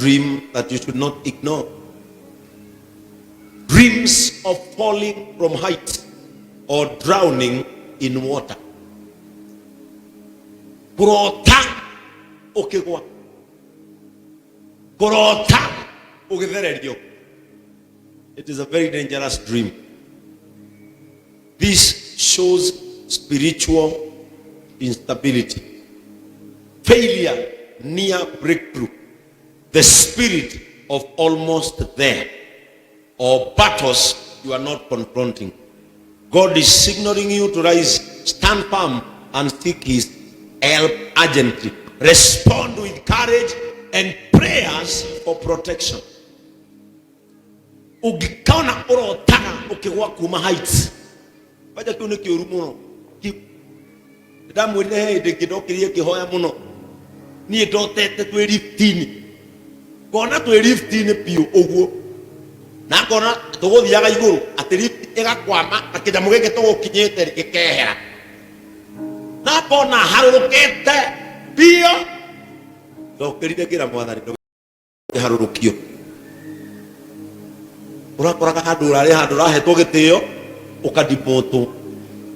dream that you should not ignore. Dreams of falling from height or drowning in water. Kurota ukigwa. Kurota ukithererio. It is a very dangerous dream. This shows spiritual instability, failure near breakthrough, the spirit of almost there, or battles you are not confronting. God is signaling you to rise, stand firm, and seek His help urgently. Respond with courage and prayers for protection. Ugikaona urotana ukiwa kuma heights. Baja kiune kiuru muno. Damu ile ngidokirie Kihoya muno. Ni ndotete twe liftini. Kona twe liftini pio oguo. Na kona tuguthiaga iguru ati lift igakwama akijamu gike tugukinyite gikehera. Na kona harurukite pio. Ndokirire ngira mwathani harurukio. Urakoraga handu urari handu rahetwo gitio ukadipoto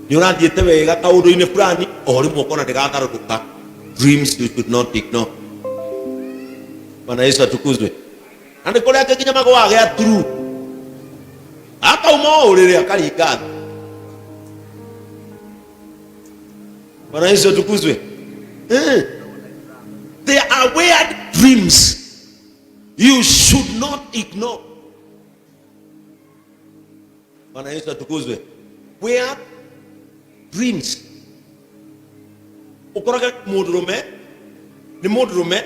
ni urathiete wega kaundu-ini fulani rimwe ukona ndigagaruruka. Dreams you should not ignore. Bwana Yesu atukuzwe. Na nĩ kũrĩa angĩ nginya magũaga gĩa turu akauma ũrĩrĩ akaringa. Bwana Yesu atukuzwe. There are weird dreams you should not ignore. Bwana Yesu atukuzwe. Weird dreams. Ukoraga mudurume ni mudurume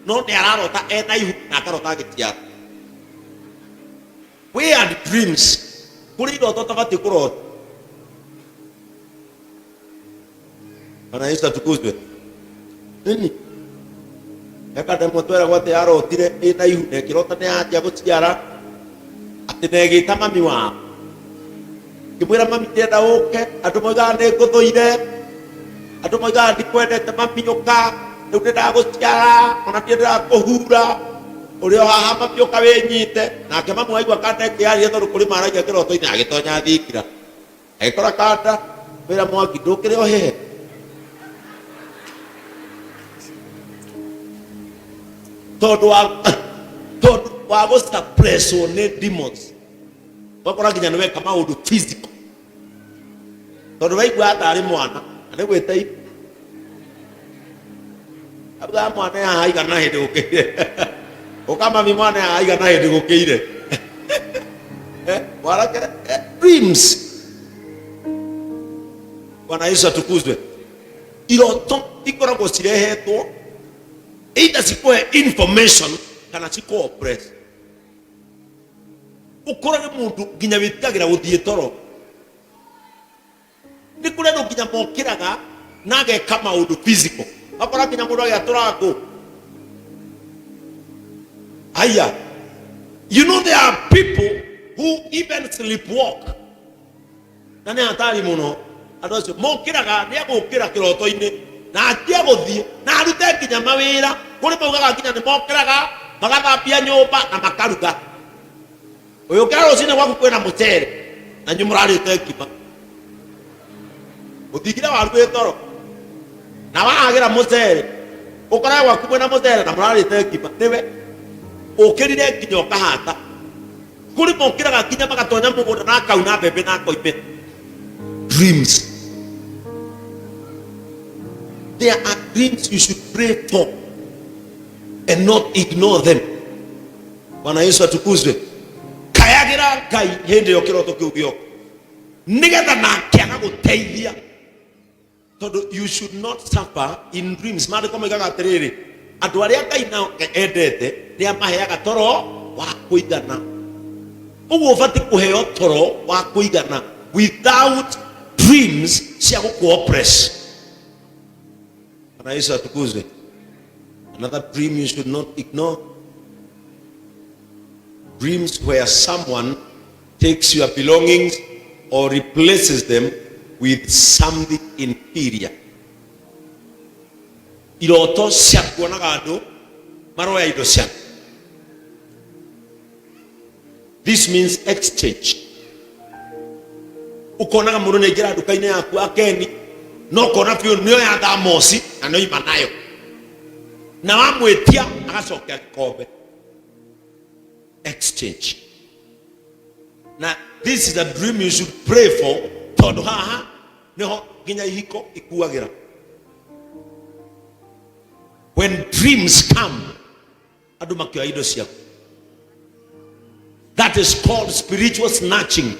no ni ararota ena ihu na akarota gitiara. Weird dreams. Kuri ndoto tabati kurota. Bwana Yesu atukuzwe. Nini? Ekade motwera gwate arotire ena ihu na kirota ne atia gutiara ati negita mami wa. Kimwira mami ndenda uke andu moiga ne nguthuire andu moiga ndikwendete mami uka riu ndenda guciara ona ndenda kuhura urio haha mami uka winyite nake mamu aigua kanda kiaria tondu kuri maragia kiroto-ini agitonya thikira agikora kanda wira mwangi ndukire o hehe tondu wa gusuppresswo ni demons. Wakora nginya niwe Kamau undu physical. Tondu waigua atari mwana ane gwite abga mwana ya igana hindi gukire ukama mi mwana ya igana hindi gukire warake dreams. Bwana Yesu atukuzwe. Iroto ikoragwo cirehetwo either cikuhe information kana cikuhe oppress. Ukorage mundu nginya witigagira guthie toro ni kure no nginya mokiraga nage kama undu physical akora nginya mundu agiaturago aya. You know there are people who even sleepwalk na ne hatari muno andu acio mokiraga ni agukira kiroto-ini na atia guthie na arute nginya mawira kuri maugaga nginya ni mokiraga magathambia nyumba na makaruga. Uyu karo cine gwaku kwina mucere na nyumurarite ngima uthigira waruge toro na wagira mucere ukora gwaku kwina mucere na murarite ngima niwe ukirire nginya ukahata kuri mokiraga nginya magatonya mugunda na kauna mbembe na koime. Dreams. There are dreams you should pray for and not ignore them. Bwana Yesu atukuzwe. Kayagira Ngai hindi yo kiroto kiu gioka nigetha nake agaguteithia tondu you should not suffer in dreams. Maandiko moigaga atiriri andu aria Ngai nao endete ni amaheaga toro wa kuigana. Uguo ubati kuheo toro wa kuigana without dreams cia gukuoppress. Bwana Yesu atukuzwe. Another dream you should not ignore. Dreams where someone takes your belongings or replaces them with something inferior. Iroto cia kuonaga andu maroya indo cia This means exchange. Ukonaga mundu neingira nduka-ini yaku akeni no kona pio nio ya thamosi na no imanayo na wamwetia agacokia gikombe. Exchange. Now this is a dream you should pray for. Tondu haha niho ginya ihiko ikuagira. When dreams come, andu makioya indo ciaku. That is called spiritual snatching.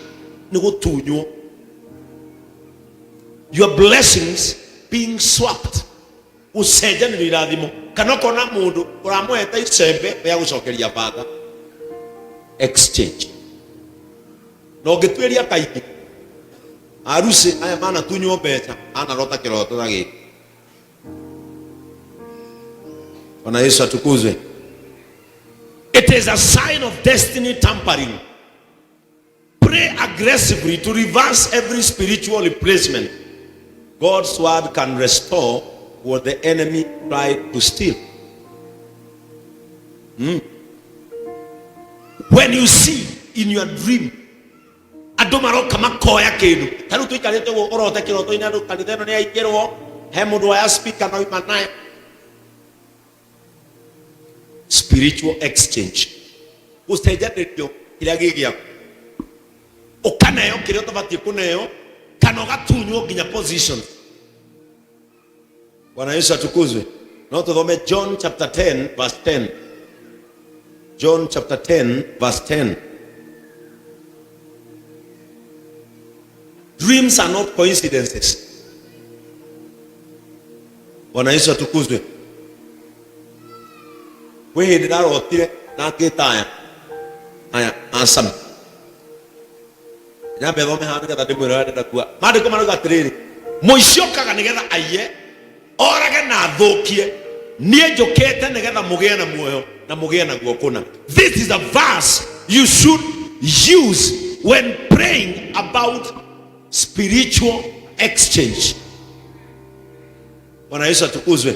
Nigutunywo. Your blessings being swapped. Ucenjanĩrio irathimo. Kana kona mundu uramweta icembe ya gucokeria baba. Exchange. No ngĩtuĩria kaingĩ arusi aya mana tunywo mbeca anarota kiroto na gĩkĩ. Bwana Yesu atukuzwe. It is a sign of destiny tampering. Pray aggressively to reverse every spiritual replacement. God's word can restore what the enemy tried to steal. When you see in your dream adomaro kama koya kenu taru tuikarite wo orota kiroto ina ndo kanitheno ni aigirwo he mundu wa speaker no imanaye. Spiritual exchange. Ustejanĩrio kĩrĩa gĩgĩaku ũkaneo kĩrĩa ũtabatiĩ kũneo kana ũgatunywo nginya position. Bwana Yesu atukuzwe. No tuthome John chapter 10 verse 10. John chapter 10 verse 10. Dreams are not coincidences. Bwana Yesu atukuzwe. Wewe ndarotire na ngĩtaya aya asam nyambe thome hana getha ndĩmwĩre ndenda kuwa maandĩko marauga atĩrĩrĩ mũici okaga nĩgetha aiye orage na athũkie niĩ njũkĩte nĩgetha mũgĩe na muoyo na mũgĩe naguo kũna. This is a verse you should use when praying about spiritual exchange. Bwana Yesu atukuzwe.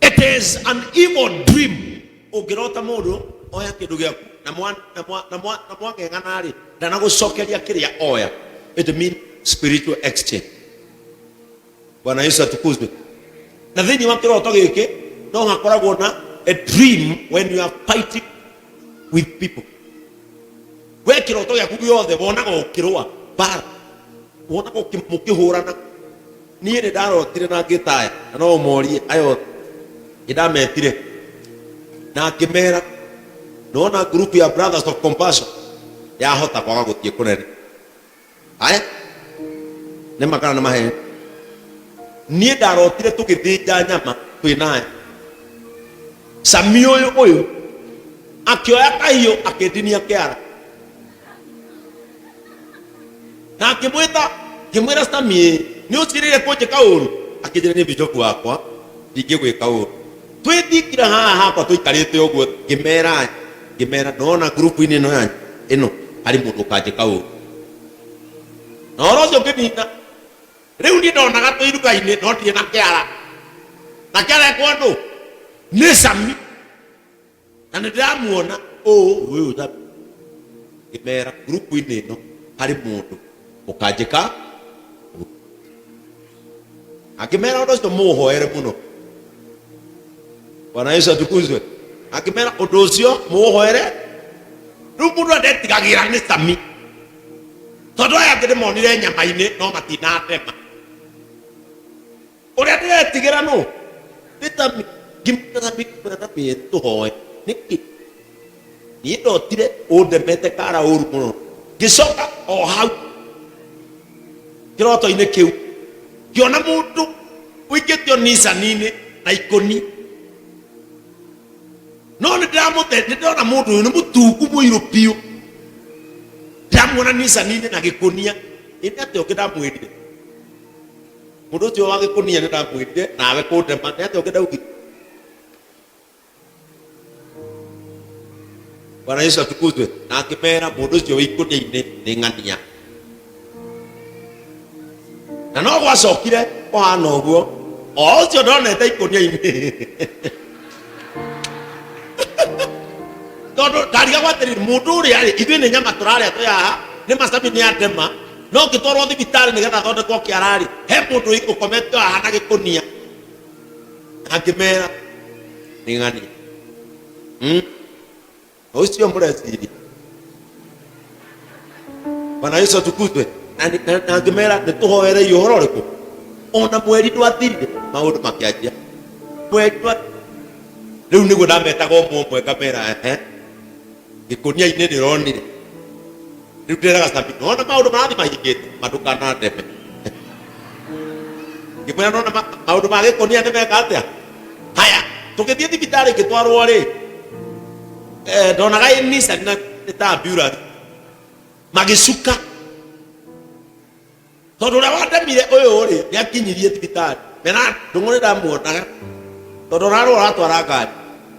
It is an evil dream. Ungirota mundu oya kindu gyaku na mwang'eng'ana ri ndanagucokeria kiria oya. It means spiritual exchange. Bwana Yesu atukuzwe. Na thĩinĩ wa kiroto gĩkĩ no hakoragwo na a dream when you are fighting with people. We kiroto gyaku gĩothe wonaga ũkĩrũa bara wonaga mũkĩhũrana. Niĩ nĩ ndarotire na ngĩtaya na no ũmorie ayo idametire na ngĩmera nona group ya brothers of compassion yahota kwaga gũthiĩ kũnene. Aya nĩ makana na mahe niĩ ndarotire tũgĩthĩnja nyama twĩnayo. Sami ũyũ akĩoya kahiũ akĩndinia kĩara na ngĩmwĩra Sami nĩ ũcirĩire kũnjĩka ũru. Akĩnjĩra nĩ bishop wakwa ndingĩgwĩka ũru. Twĩthikira haha hakwa tũikarĩte ũguo ngĩmera nona group-inĩ ĩno yanyu ĩno harĩ mũndũ ũkanjĩka ũru. Na ũhoro ũcio ngĩnina rĩu niĩ ndonaga tũiruga-inĩ no ndirĩ na kĩara na kĩara ekwo ndũ nĩ Sami na nĩ ndĩramuona ũyũ Sami. Ngĩmera group-inĩ ĩno harĩ mũndũ ũkanjĩka akĩmera ũndũ ũcio mũũhoere mũno. Bwana Yesu atukuzwe. Akĩmera ũndũ ũcio mũũhoere rĩu mũndũ ndetigagĩra nĩ Sami tondũ aya ndĩmonire nyama-inĩ no matinandema. Ũrĩa ndĩretigĩra no nĩ Sami. Ngĩmwĩra tũhoe nĩkĩ niĩ ndotire ũndemete kara ũru mũno. Ngĩcoka o hau kĩroto-inĩ kĩu ngĩona mũndũ ũikĩtio nicani-inĩ na ikũni. No nĩ ndĩrona mũndũ ũyũ nĩ mũtungu mũirũ biũ. Ndamuona nicani-inĩ na gĩkũnia. Ĩnĩ atĩ ũngĩ ndamwĩrire mũndũ ũcio wa gĩkũnia nĩ ndamwĩrire nawe kũndema nĩ atĩ ũngĩ ndaugire. Bwana Yesu atukuzwe. Na ngĩmera mũndũ ũcio wĩ ikũnia-inĩ nĩ ng'ania. Na no gwacokire kũhana ũguo o ũcio ndonete ikũnia-inĩ Todo kariga wateri mundu ri ari ithuĩ nĩ nyama tũrarĩa tũyaha nĩ macabi nĩ atema no ngĩtwarwo thibitarĩ nĩgetha thondekwo kĩarari he mũndũ ũkomete haha na gĩkũnia angĩmera nĩ ng'ania ũcio mũreciria Bwana Yesu atukuzwe na angĩmera nĩ tũhoereire ũhoro ũrĩkũ ona mweri ndwathirire maũndũ makĩanjia mweri rĩu nĩguo ndametaga ũmwe ngamera gĩkũnia-inĩ nĩronire rĩu ndĩraga cabi nona maũndũ marathi mahingĩte mandũkana ndeme ngĩmwĩra nona maũndũ ma gĩkũnia nĩ meka atĩa haya tũgĩthiĩ thibitarĩ ngĩtwarwo rĩ ndonaga Nissan nĩ ta ambulance magĩcuka tondũ ũrĩa wandemire ũyũ rĩ nĩakinyirie thibitarĩ mena ndũng'ũ nĩndamuonaga tondũ ũrarwo ũratwara ngari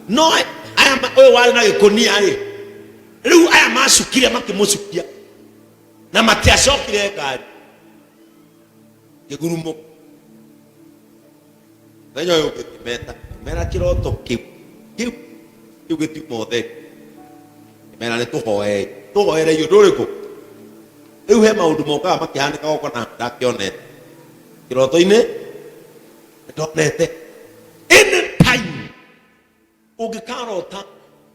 no aya ũyũ warĩ na gĩkũnia rĩ rĩu aya macukire makĩmũcukia na matiacokire ngari kĩgurumo thenya ũyũ ngĩkĩmeta mera kĩroto kĩu gĩtiuma ũtheri mera nĩ tũhoereire ũndũ ũrĩkũ rĩu he maũndũ mokaga makĩhanĩka gũkũ na ndakĩonete kĩroto-inĩ ndonete anytime ũngĩkarota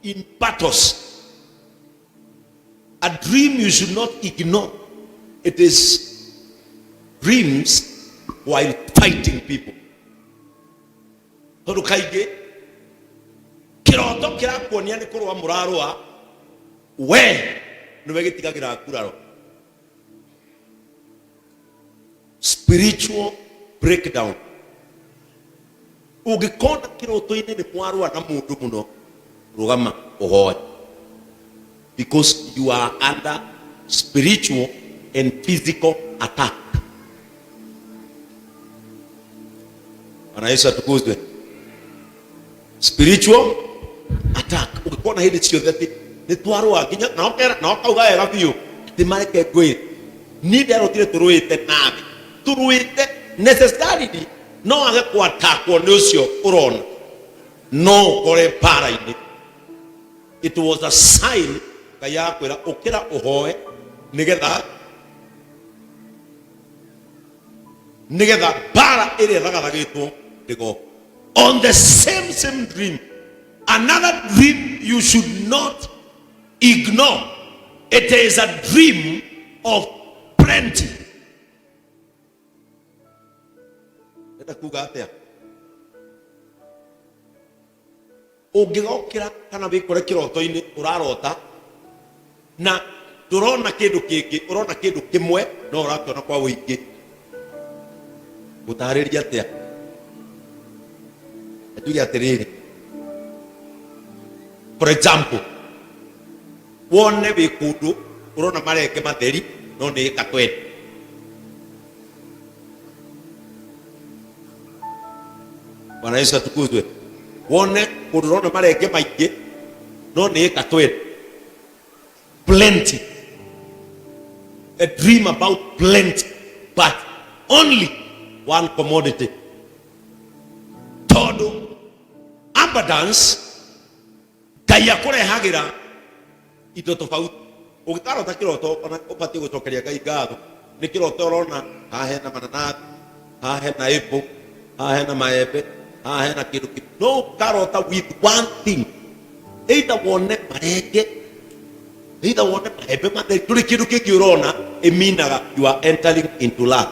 in battles a dream you should not ignore. It is dreams while fighting people. Tondũ kaingĩ kĩroto kĩrakuonia nĩ kũrũa mũrarũa we nĩwe gĩtigagĩra nguraro. Spiritual breakdown. Ũngĩkona kĩroto-inĩ nĩ mwarũa na mũndũ mũno rũgama ũhoe. Because you are under spiritual and physical attack. Bwana Yesu atukuzwe. Spiritual attack. Ukikuwa na hili ciothe ni twarwa nginya na ukauga wega biũ ti mareke ngwĩ ni nderotire tũrũĩte nabi tũrũĩte necessarily no age kwatakwo nĩ ũcio ũrona no kore para-inĩ. It was a sign Ngai akwĩra ũkĩra ũhoe nĩgetha bara ĩrĩa ĩthagathagĩtwo ndĩgoka. On the same dream, another dream you should not ignore. It is a dream of plenty. Nenda kuga atĩa ũngĩgokĩra kana wĩkore kĩroto-inĩ ũrarota na ndũrona kĩndũ kĩngĩ ũrona kĩndũ kĩmwe no ũrakĩona kwa wũingĩ gũtarĩria atĩa tuge atĩrĩrĩ. For example, wone wĩ kũndũ ũrona marenge matheri no nĩ ĩka 20. Bwana Yesu atukuzwe. Wone kũndũ ũrona marenge maingĩ no nĩ ĩka 20. Plenty. A dream about plenty, but only one commodity. Todo abundance Ngai akũrehagĩra indo tofauti. Ũngĩkarota kĩroto ũbatiĩ gũcokeria Ngai ngatho nĩ kĩroto ũrona haha hena mananathi, haha hena apple, haha hena maembe, haha hena kĩndũ kĩngĩ. No karota with one thing, either wone marenge, either wone maembe matheri, tũrĩ kĩndũ kĩngĩ ũrona ĩminaga you are entering into love.